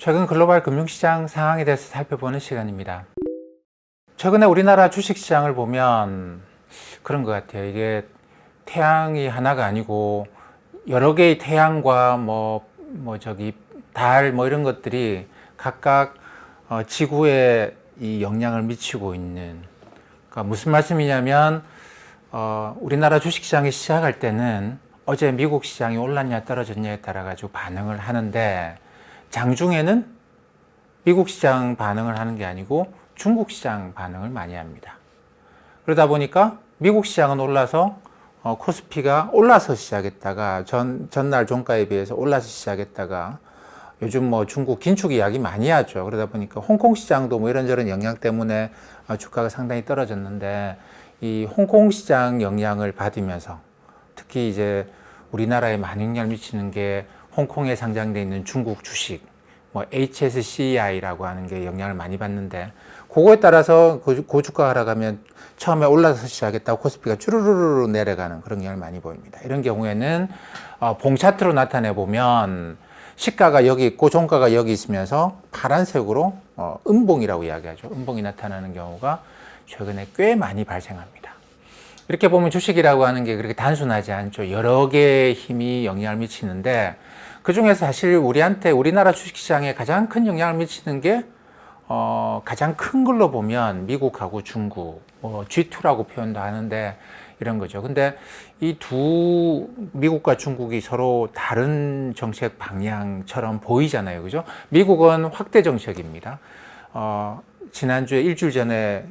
최근 글로벌 금융시장 상황에 대해서 살펴보는 시간입니다. 최근에 우리나라 주식시장을 보면 그런 것 같아요. 이게 태양이 하나가 아니고 여러 개의 태양과 달 이런 것들이 각각 지구에 이 영향을 미치고 있는. 그러니까 무슨 말씀이냐면 우리나라 주식시장이 시작할 때는 어제 미국 시장이 올랐냐 떨어졌냐에 따라 가지고 반응을 하는데, 장중에는 미국 시장 반응을 하는 게 아니고 중국 시장 반응을 많이 합니다. 그러다 보니까 미국 시장은 올라서 코스피가 올라서 시작했다가 전날 종가에 비해서 올라서 시작했다가 요즘 중국 긴축 이야기 많이 하죠. 그러다 보니까 홍콩 시장도 이런저런 영향 때문에 주가가 상당히 떨어졌는데, 이 홍콩 시장 영향을 받으면서 특히 이제 우리나라에 많은 영향을 미치는 게 홍콩에 상장되어 있는 중국 주식, HSCI라고 하는 게 영향을 많이 받는데, 그거에 따라서 고주가 하락하면 처음에 올라서 시작했다고 코스피가 쭈르르르 내려가는 그런 영향을 많이 보입니다. 이런 경우에는 봉 차트로 나타내 보면 시가가 여기 있고 종가가 여기 있으면서 파란색으로 음봉이라고 이야기하죠. 음봉이 나타나는 경우가 최근에 꽤 많이 발생합니다. 이렇게 보면 주식이라고 하는 게 그렇게 단순하지 않죠. 여러 개의 힘이 영향을 미치는데, 그 중에서 사실 우리나라 주식시장에 가장 큰 영향을 미치는 게 가장 큰 걸로 보면 미국하고 중국, G2라고 표현도 하는데 이런 거죠. 근데 이 미국과 중국이 서로 다른 정책 방향처럼 보이잖아요. 그죠? 미국은 확대 정책입니다. 지난주에 일주일 전에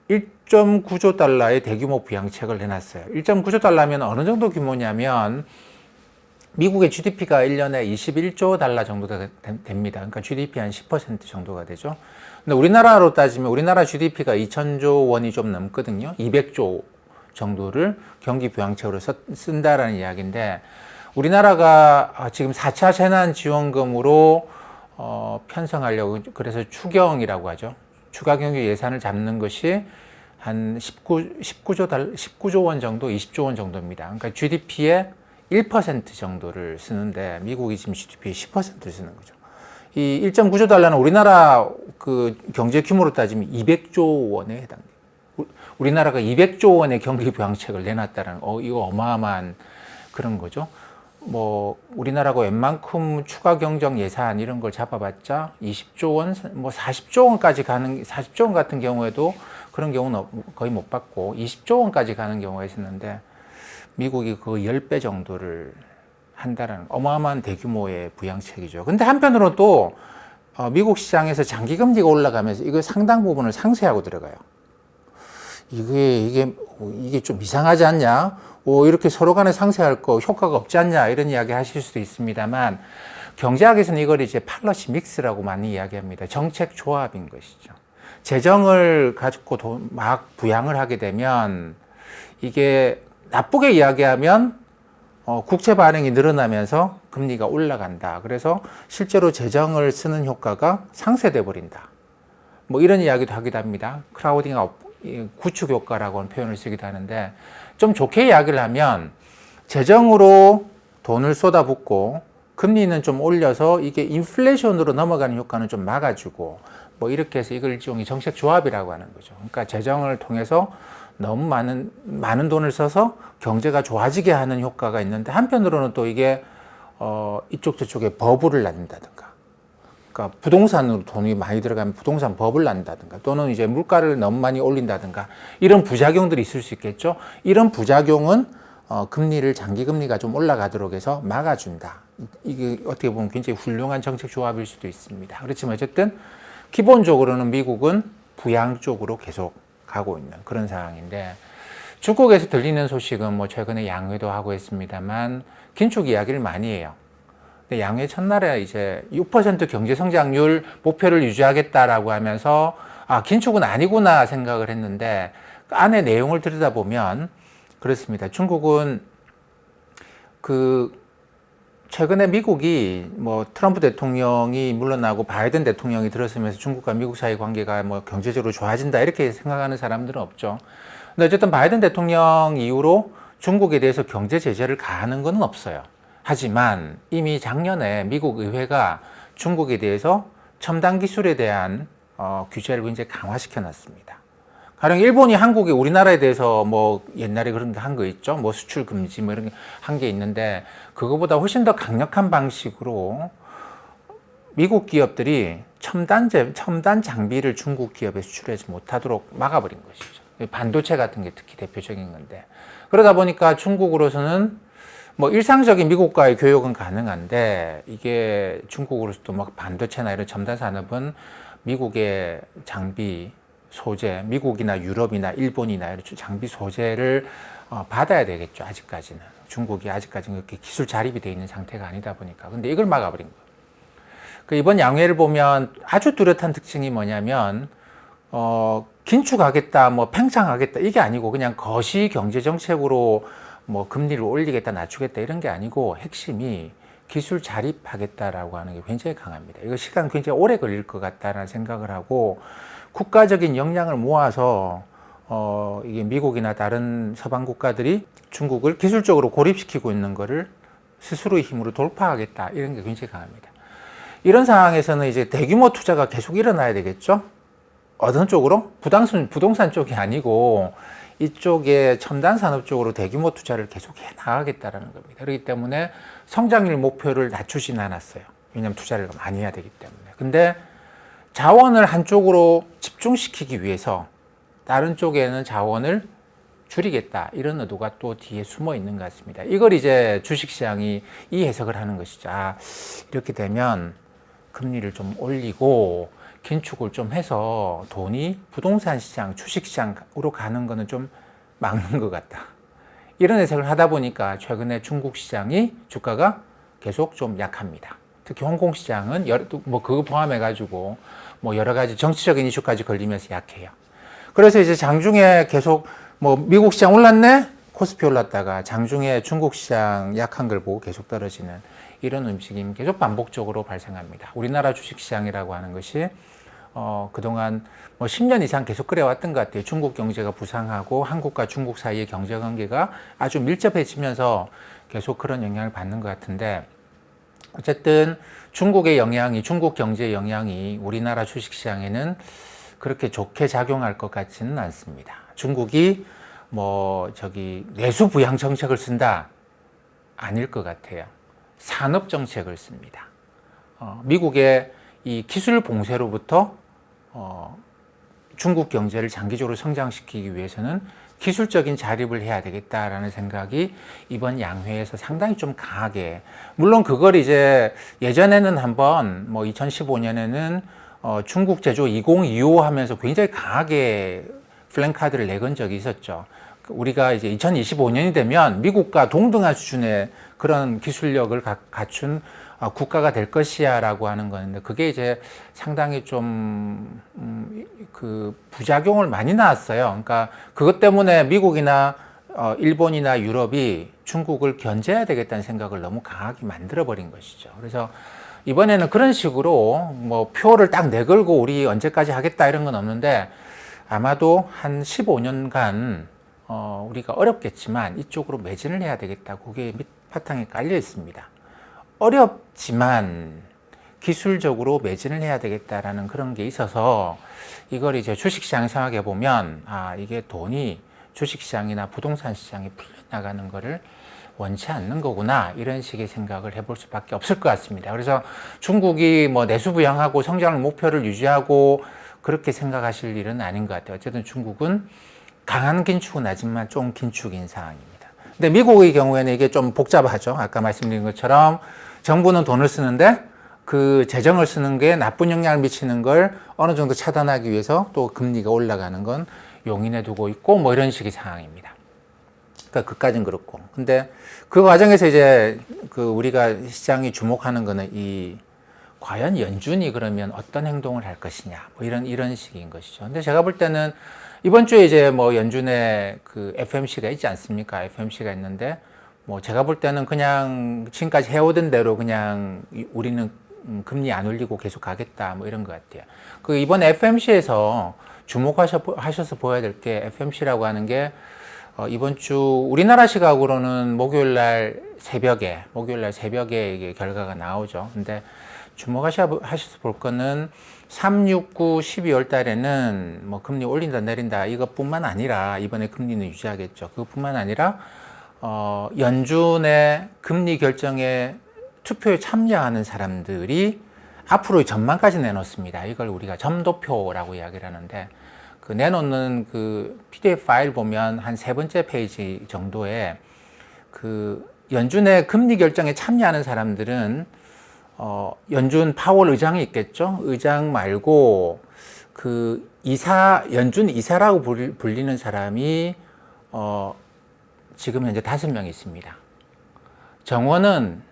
1.9조 달러의 대규모 부양책을 내놨어요. 1.9조 달러면 어느 정도 규모냐면 미국의 GDP가 1년에 21조 달러 정도가 됩니다. 그러니까 GDP 한 10% 정도가 되죠. 근데 우리나라로 따지면 우리나라 GDP가 2천조 원이 좀 넘거든요. 200조 정도를 경기 부양책으로 쓴다라는 이야기인데, 우리나라가 지금 4차 재난지원금으로 편성하려고, 그래서 추경이라고 하죠. 추가 경기 예산을 잡는 것이 한 19조 원 정도, 20조 원 정도입니다. 그러니까 GDP의 1% 정도를 쓰는데 미국이 지금 GDP의 10%를 쓰는 거죠. 이 1.9조 달러는 우리나라 그 경제 규모로 따지면 200조 원에 해당돼요. 우리나라가 200조 원의 경기 부양책을 내놨다는, 이거 어마어마한 그런 거죠. 우리나라가 웬만큼 추가 경정 예산 이런 걸 잡아봤자 20조 원, 40조 원까지 40조 원 같은 경우에도 그런 경우는 거의 못 봤고 20조 원까지 가는 경우가 있었는데, 미국이 그 10배 정도를 한다는 어마어마한 대규모의 부양책이죠. 근데 한편으로 또 미국 시장에서 장기금리가 올라가면서 이거 상당 부분을 상쇄하고 들어가요. 이게 좀 이상하지 않냐? 이렇게 서로 간에 상쇄할 거 효과가 없지 않냐? 이런 이야기 하실 수도 있습니다만, 경제학에서는 이걸 이제 팔러시 믹스라고 많이 이야기합니다. 정책 조합인 것이죠. 재정을 가지고 막 부양을 하게 되면, 이게 나쁘게 이야기하면 국채 발행이 늘어나면서 금리가 올라간다. 그래서 실제로 재정을 쓰는 효과가 상쇄돼 버린다. 이런 이야기도 하기도 합니다. 크라우딩 구축 효과라고 하는 표현을 쓰기도 하는데, 좀 좋게 이야기를 하면 재정으로 돈을 쏟아붓고 금리는 좀 올려서 이게 인플레이션으로 넘어가는 효과는 좀 막아주고, 이렇게 해서 이걸 일종의 정책 조합이라고 하는 거죠. 그러니까 재정을 통해서 너무 많은 돈을 써서 경제가 좋아지게 하는 효과가 있는데, 한편으로는 또 이게 이쪽 저쪽에 버블을 낳는다든가, 그러니까 부동산으로 돈이 많이 들어가면 부동산 버블 난다든가, 또는 이제 물가를 너무 많이 올린다든가, 이런 부작용들이 있을 수 있겠죠. 이런 부작용은 금리를, 장기 금리가 좀 올라가도록 해서 막아준다. 이게 어떻게 보면 굉장히 훌륭한 정책 조합일 수도 있습니다. 그렇지만 어쨌든 기본적으로는 미국은 부양 쪽으로 계속 가고 있는 그런 상황인데, 중국에서 들리는 소식은 최근에 양회도 하고 있습니다만 긴축 이야기를 많이 해요. 근데 양회 첫날에 이제 6% 경제 성장률 목표를 유지하겠다라고 하면서 긴축은 아니구나 생각을 했는데, 그 안에 내용을 들여다보면 그렇습니다. 중국은 최근에 미국이 트럼프 대통령이 물러나고 바이든 대통령이 들어서면서 중국과 미국 사이 관계가 경제적으로 좋아진다 이렇게 생각하는 사람들은 없죠. 근데 어쨌든 바이든 대통령 이후로 중국에 대해서 경제 제재를 가하는 건 없어요. 하지만 이미 작년에 미국 의회가 중국에 대해서 첨단 기술에 대한 규제를 굉장히 강화시켜 놨습니다. 가령 일본이 한국에 우리나라에 대해서 뭐 옛날에 그런 게 한 거 있죠. 뭐 수출 금지 뭐 이런 게 한 게 있는데 그거보다 훨씬 더 강력한 방식으로 미국 기업들이 첨단 장비를 중국 기업에 수출하지 못하도록 막아버린 것이죠. 반도체 같은 게 특히 대표적인 건데 그러다 보니까 중국으로서는 뭐 일상적인 미국과의 교역은 가능한데 이게 중국으로서도 막 반도체나 이런 첨단 산업은 미국의 장비 소재, 미국이나 유럽이나 일본이나 이런 장비 소재를 받아야 되겠죠. 아직까지는 중국이 아직까지는 그렇게 기술 자립이 되어 있는 상태가 아니다 보니까. 근데 이걸 막아버린 거예요. 그 이번 양회를 보면 아주 뚜렷한 특징이 뭐냐면 긴축하겠다, 뭐 팽창하겠다 이게 아니고 그냥 거시 경제 정책으로 뭐 금리를 올리겠다, 낮추겠다 이런 게 아니고 핵심이 기술 자립하겠다라고 하는 게 굉장히 강합니다. 이거 시간 굉장히 오래 걸릴 것 같다라는 생각을 하고 국가적인 역량을 모아서 이게 미국이나 다른 서방 국가들이 중국을 기술적으로 고립시키고 있는 거를 스스로의 힘으로 돌파하겠다 이런 게 굉장히 강합니다. 이런 상황에서는 이제 대규모 투자가 계속 일어나야 되겠죠. 어떤 쪽으로? 부동산 쪽이 아니고 이쪽에 첨단 산업 쪽으로 대규모 투자를 계속 해 나가겠다라는 겁니다. 그렇기 때문에 성장률 목표를 낮추진 않았어요. 왜냐하면 투자를 많이 해야 되기 때문에. 근데 자원을 한쪽으로 집중시키기 위해서 다른 쪽에는 자원을 줄이겠다 이런 의도가 또 뒤에 숨어 있는 것 같습니다. 이걸 이제 주식시장이 이 해석을 하는 것이죠. 이렇게 되면 금리를 좀 올리고 긴축을 좀 해서 돈이 부동산 시장, 주식 시장으로 가는 거는 좀 막는 것 같다. 이런 해석을 하다 보니까 최근에 중국 시장이 주가가 계속 좀 약합니다. 특히 홍콩 시장은 뭐 그거 포함해 가지고 뭐 여러 가지 정치적인 이슈까지 걸리면서 약해요. 그래서 이제 장중에 계속 뭐 미국 시장 올랐네? 코스피 올랐다가 장중에 중국 시장 약한 걸 보고 계속 떨어지는 이런 움직임이 계속 반복적으로 발생합니다. 우리나라 주식시장이라고 하는 것이 그동안 뭐 10년 이상 계속 그래왔던 것 같아요. 중국 경제가 부상하고 한국과 중국 사이의 경제 관계가 아주 밀접해지면서 계속 그런 영향을 받는 것 같은데 어쨌든 중국의 영향이, 중국 경제의 영향이 우리나라 주식시장에는 그렇게 좋게 작용할 것 같지는 않습니다. 중국이 내수 부양 정책을 쓴다? 아닐 것 같아요. 산업 정책을 씁니다. 미국의 이 기술 봉쇄로부터 중국 경제를 장기적으로 성장시키기 위해서는 기술적인 자립을 해야 되겠다라는 생각이 이번 양회에서 상당히 좀 강하게, 물론 그걸 이제 예전에는 한번 2015년에는 중국 제조 2025 하면서 굉장히 강하게 플랜카드를 내건 적이 있었죠. 우리가 이제 2025년이 되면 미국과 동등한 수준의 그런 기술력을 갖춘 국가가 될 것이야 라고 하는 건데 그게 이제 상당히 좀 부작용을 많이 낳았어요. 그러니까 그것 때문에 미국이나 일본이나 유럽이 중국을 견제해야 되겠다는 생각을 너무 강하게 만들어 버린 것이죠. 그래서 이번에는 그런 식으로 표를 딱 내걸고 우리 언제까지 하겠다 이런 건 없는데 아마도 한 15년간 우리가 어렵겠지만 이쪽으로 매진을 해야 되겠다. 그게 밑바탕에 깔려 있습니다. 어렵지만 기술적으로 매진을 해야 되겠다라는 그런 게 있어서 이걸 이제 주식시장에 생각해 보면 이게 돈이 주식시장이나 부동산 시장에 풀려나가는 거를 원치 않는 거구나 이런 식의 생각을 해볼 수밖에 없을 것 같습니다. 그래서 중국이 내수 부양하고 성장을 목표를 유지하고 그렇게 생각하실 일은 아닌 것 같아요. 어쨌든 중국은 강한 긴축은 아니지만 좀 긴축인 상황입니다. 근데 미국의 경우에는 이게 좀 복잡하죠. 아까 말씀드린 것처럼 정부는 돈을 쓰는데 그 재정을 쓰는 게 나쁜 영향을 미치는 걸 어느 정도 차단하기 위해서 또 금리가 올라가는 건 용인해 두고 있고 이런 식의 상황입니다. 그러니까 그까진 그렇고. 근데 그 과정에서 이제 우리가 시장이 주목하는 거는 과연 연준이 그러면 어떤 행동을 할 것이냐 이런 식인 것이죠. 근데 제가 볼 때는 이번 주에 이제 연준의 FMC가 있지 않습니까? FMC가 있는데 제가 볼 때는 그냥 지금까지 해오던 대로 그냥 우리는 금리 안 올리고 계속 가겠다 이런 것 같아요. 이번 FMC에서 주목하셔서 보여야 될 게 FMC라고 하는 게 이번 주 우리나라 시각으로는 목요일 날 새벽에 이게 결과가 나오죠. 근데 주목하셔서 볼 거는 3, 6, 9, 12월 달에는 뭐 금리 올린다 내린다 이것뿐만 아니라 이번에 금리는 유지하겠죠. 그것뿐만 아니라 연준의 금리 결정에 투표에 참여하는 사람들이 앞으로의 전망까지 내놓습니다. 이걸 우리가 점도표라고 이야기를 하는데 그 내놓는 그 PDF 파일 보면 한 세 번째 페이지 정도에 그 연준의 금리 결정에 참여하는 사람들은 연준 파월 의장이 있겠죠. 의장 말고 그 연준 이사라고 불리는 사람이 지금 현재 5명 있습니다. 정원은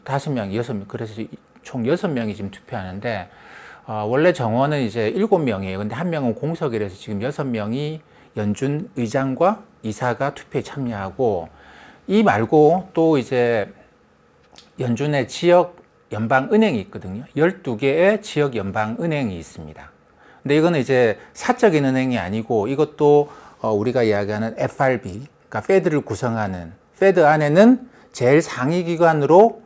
5명, 6명, 그래서 총 6명이 지금 투표하는데, 원래 정원은 이제 7명이에요. 근데 한 명은 공석이라서 지금 6명이 연준 의장과 이사가 투표에 참여하고, 이 말고 또 이제 연준의 지역 연방은행이 있거든요. 12개의 지역 연방은행이 있습니다. 근데 이거는 이제 사적인 은행이 아니고 이것도 우리가 이야기하는 FRB, 그러니까 페드를 구성하는, 페드 안에는 제일 상위 기관으로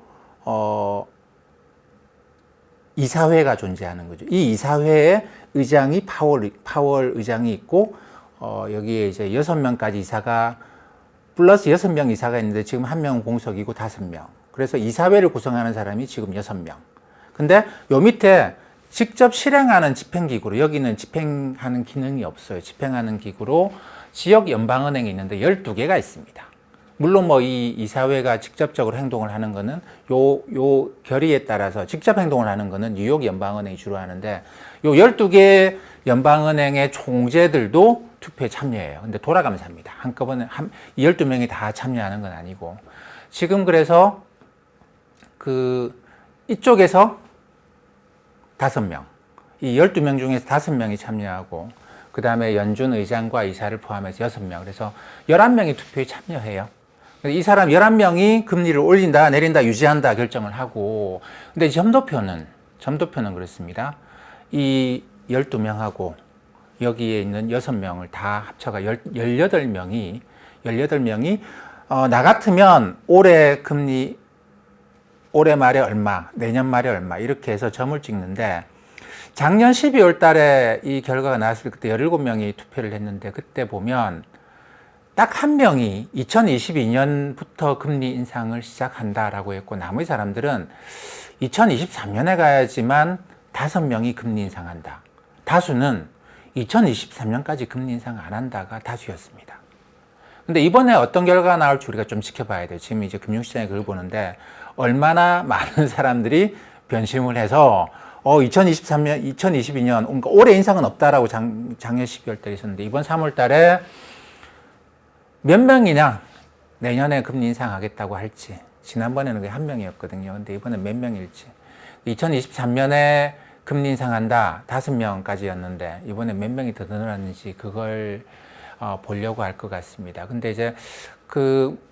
이사회가 존재하는 거죠. 이 이사회의 의장이 파월 의장이 있고 여기에 이제 6명까지 이사가 플러스 6명 이사가 있는데 지금 1명은 공석이고 5명. 그래서 이사회를 구성하는 사람이 지금 6명. 근데 요 밑에 직접 실행하는 집행기구로, 여기는 집행하는 기능이 없어요. 집행하는 기구로 지역 연방은행이 있는데 12개가 있습니다. 물론 뭐 이 이사회가 직접적으로 행동을 하는 거는 요 결의에 따라서 직접 행동을 하는 거는 뉴욕 연방은행이 주로 하는데 요 12개 연방은행의 총재들도 투표에 참여해요. 근데 돌아가면서 합니다. 한꺼번에 12명이 다 참여하는 건 아니고. 지금 그래서 그 이쪽에서 5명, 이 12명 중에서 5명이 참여하고 그 다음에 연준 의장과 이사를 포함해서 6명, 그래서 11명이 투표에 참여해요. 이 사람 11명이 금리를 올린다, 내린다, 유지한다 결정을 하고, 근데 점도표는 그렇습니다. 이 12명하고 여기에 있는 6명을 다 합쳐가 18명이 나 같으면 올해 금리 올해 말에 얼마, 내년 말에 얼마 이렇게 해서 점을 찍는데 작년 12월 달에 이 결과가 나왔을 때 그때 17명이 투표를 했는데 그때 보면 딱 한 명이 2022년부터 금리 인상을 시작한다라고 했고 나머지 사람들은 2023년에 가야지만 5명이 금리 인상한다. 다수는 2023년까지 금리 인상 안 한다가 다수였습니다. 근데 이번에 어떤 결과가 나올지 우리가 좀 지켜봐야 돼요. 지금 이제 금융시장에 그걸 보는데 얼마나 많은 사람들이 변심을 해서 2022년, 그러니까 올해 인상은 없다라고 작년 12월 달에 있었는데 이번 3월 달에 몇 명이냐 내년에 금리 인상하겠다고 할지, 지난번에는 그게 한 명이었거든요. 근데 이번엔 몇 명일지, 2023년에 금리 인상한다 5명까지였는데 이번에 몇 명이 더 늘어났는지 그걸 보려고 할 것 같습니다. 근데 이제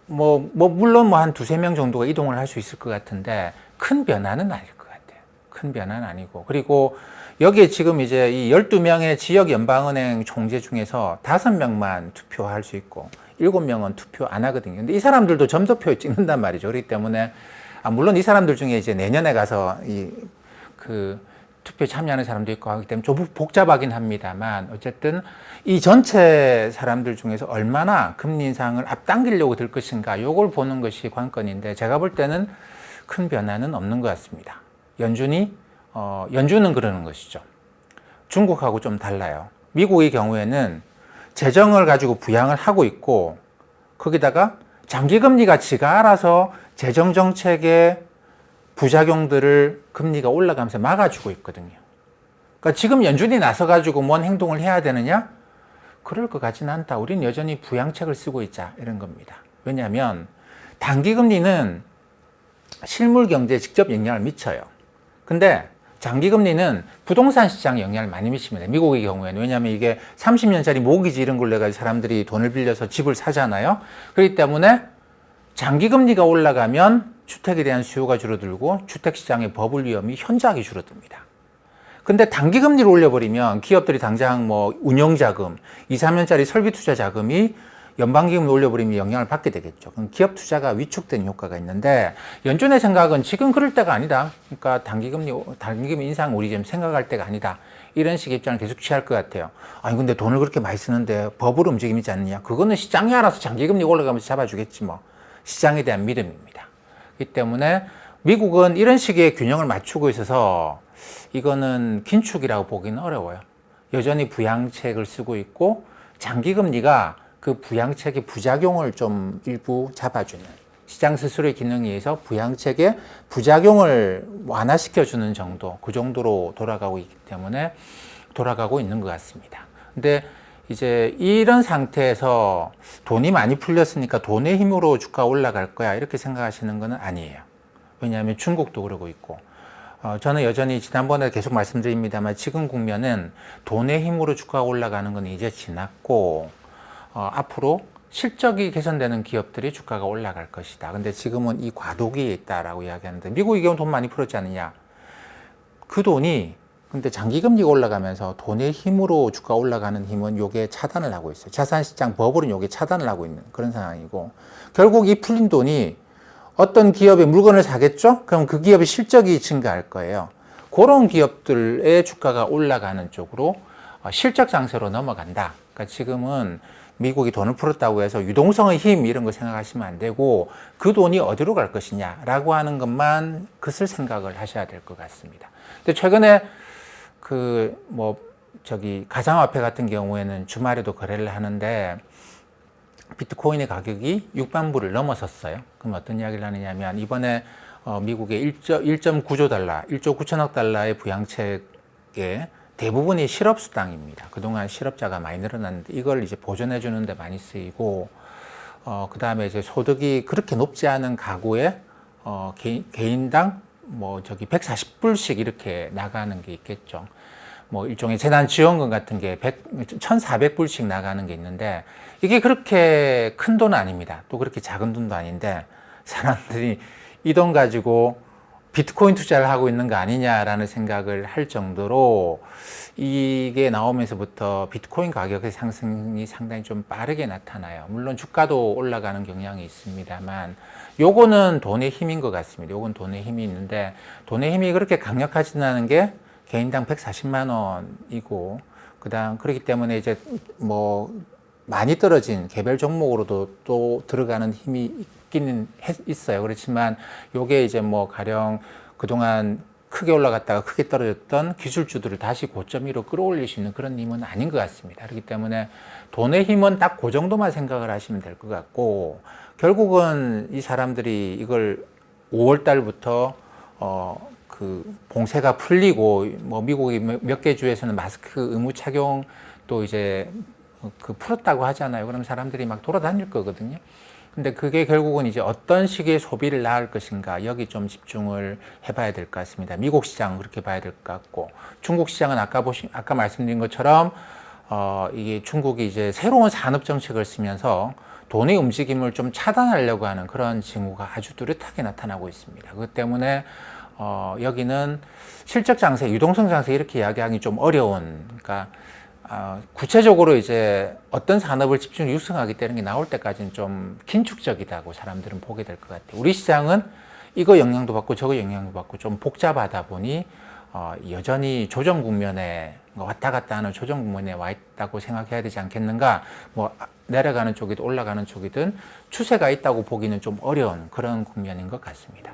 물론 한 2-3명 정도가 이동을 할 수 있을 것 같은데 큰 변화는 아닐 것 같아요. 큰 변화는 아니고. 그리고 여기에 지금 이제 이 12명의 지역 연방은행 총재 중에서 5명만 투표할 수 있고 7명은 투표 안 하거든요. 근데 이 사람들도 점도표 찍는단 말이죠. 그렇기 때문에 물론 이 사람들 중에 이제 내년에 가서 투표에 참여하는 사람도 있고 하기 때문에 좀 복잡하긴 합니다만 어쨌든 이 전체 사람들 중에서 얼마나 금리 인상을 앞당기려고 들 것인가 요걸 보는 것이 관건인데 제가 볼 때는 큰 변화는 없는 것 같습니다. 연준은 그러는 것이죠. 중국하고 좀 달라요. 미국의 경우에는 재정을 가지고 부양을 하고 있고 거기다가 장기금리가 지가 알아서 재정정책의 부작용들을 금리가 올라가면서 막아주고 있거든요. 그러니까 지금 연준이 나서가지고 뭔 행동을 해야 되느냐? 그럴 것 같지는 않다. 우리는 여전히 부양책을 쓰고 있자 이런 겁니다. 왜냐하면 단기금리는 실물 경제에 직접 영향을 미쳐요. 근데 장기금리는 부동산 시장에 영향을 많이 미칩니다. 미국의 경우에는. 왜냐하면 이게 30년짜리 모기지 이런 걸 내가 사람들이 돈을 빌려서 집을 사잖아요. 그렇기 때문에 장기금리가 올라가면 주택에 대한 수요가 줄어들고 주택시장의 버블 위험이 현저하게 줄어듭니다. 근데 단기금리를 올려버리면 기업들이 당장 운용자금, 2-3년짜리 설비투자 자금이 연방기금을 올려버리면 영향을 받게 되겠죠. 그럼 기업 투자가 위축되는 효과가 있는데 연준의 생각은 지금 그럴 때가 아니다. 그러니까 단기금리 인상 우리 지금 생각할 때가 아니다. 이런 식의 입장을 계속 취할 것 같아요. 아니 근데 돈을 그렇게 많이 쓰는데 법으로 움직이지 않느냐. 그거는 시장이 알아서 장기금리 올라가면서 잡아주겠지 뭐. 시장에 대한 믿음입니다. 그렇기 때문에 미국은 이런 식의 균형을 맞추고 있어서 이거는 긴축이라고 보기는 어려워요. 여전히 부양책을 쓰고 있고 장기금리가 그 부양책의 부작용을 좀 일부 잡아주는 시장 스스로의 기능에 의해서 부양책의 부작용을 완화시켜주는 정도, 그 정도로 돌아가고 있기 때문에 돌아가고 있는 것 같습니다. 근데 이제 이런 상태에서 돈이 많이 풀렸으니까 돈의 힘으로 주가 올라갈 거야 이렇게 생각하시는 건 아니에요. 왜냐하면 중국도 그러고 있고 저는 여전히 지난번에 계속 말씀드립니다만 지금 국면은 돈의 힘으로 주가가 올라가는 건 이제 지났고 앞으로 실적이 개선되는 기업들이 주가가 올라갈 것이다. 근데 지금은 이 과도기에 있다라고 이야기하는데 미국이 돈 많이 풀었지 않느냐. 그 돈이 근데 장기금리가 올라가면서 돈의 힘으로 주가 올라가는 힘은 요게 차단을 하고 있어요. 자산시장 법으로는 요게 차단을 하고 있는 그런 상황이고 결국 이 풀린 돈이 어떤 기업의 물건을 사겠죠? 그럼 그 기업의 실적이 증가할 거예요. 그런 기업들의 주가가 올라가는 쪽으로 실적 장세로 넘어간다. 그러니까 지금은 미국이 돈을 풀었다고 해서 유동성의 힘 이런 거 생각하시면 안 되고 그 돈이 어디로 갈 것이냐라고 하는 것만 그것을 생각을 하셔야 될 것 같습니다. 근데 최근에 가상화폐 같은 경우에는 주말에도 거래를 하는데 비트코인의 가격이 6만 불을 넘어섰어요. 그럼 어떤 이야기를 하느냐면 이번에 미국의 1.9조 달러, 1조 9천억 달러의 부양책에 대부분이 실업수당입니다. 그동안 실업자가 많이 늘어났는데 이걸 이제 보존해 주는데 많이 쓰이고 그 다음에 이제 소득이 그렇게 높지 않은 가구에 개인당 140불씩 이렇게 나가는 게 있겠죠. 일종의 재난지원금 같은 게 1,400불씩 나가는 게 있는데 이게 그렇게 큰 돈은 아닙니다. 또 그렇게 작은 돈도 아닌데 사람들이 이 돈 가지고 비트코인 투자를 하고 있는 거 아니냐라는 생각을 할 정도로 이게 나오면서부터 비트코인 가격의 상승이 상당히 좀 빠르게 나타나요. 물론 주가도 올라가는 경향이 있습니다만 요거는 돈의 힘인 것 같습니다. 요건 돈의 힘이 있는데 돈의 힘이 그렇게 강력하지는 않은 게 개인당 140만 원이고 그렇기 때문에 이제 많이 떨어진 개별 종목으로도 또 들어가는 힘이 있기는 있어요. 그렇지만 요게 이제 가령 그동안 크게 올라갔다가 크게 떨어졌던 기술주들을 다시 고점 위로 끌어올릴 수 있는 그런 힘은 아닌 것 같습니다. 그렇기 때문에 돈의 힘은 딱 그 정도만 생각을 하시면 될 것 같고 결국은 이 사람들이 이걸 5월 달부터 봉쇄가 풀리고 미국이 몇 개 주에서는 마스크 의무 착용 또 이제 풀었다고 하잖아요. 그럼 사람들이 막 돌아다닐 거거든요. 근데 그게 결국은 이제 어떤 식의 소비를 낳을 것인가 여기 좀 집중을 해봐야 될 것 같습니다. 미국 시장은 그렇게 봐야 될 것 같고 중국 시장은 아까 말씀드린 것처럼 이게 중국이 이제 새로운 산업 정책을 쓰면서 돈의 움직임을 좀 차단하려고 하는 그런 징후가 아주 뚜렷하게 나타나고 있습니다. 그것 때문에 여기는 실적 장세, 유동성 장세 이렇게 이야기하기 좀 어려운, 그러니까 구체적으로 이제 어떤 산업을 집중 육성하기 때문에 나올 때까지는 좀 긴축적이다고 사람들은 보게 될 것 같아요. 우리 시장은 이거 영향도 받고 저거 영향도 받고 좀 복잡하다 보니 여전히 조정 국면에 왔다 갔다 하는 조정 국면에 와 있다고 생각해야 되지 않겠는가. 내려가는 쪽이든 올라가는 쪽이든 추세가 있다고 보기는 좀 어려운 그런 국면인 것 같습니다.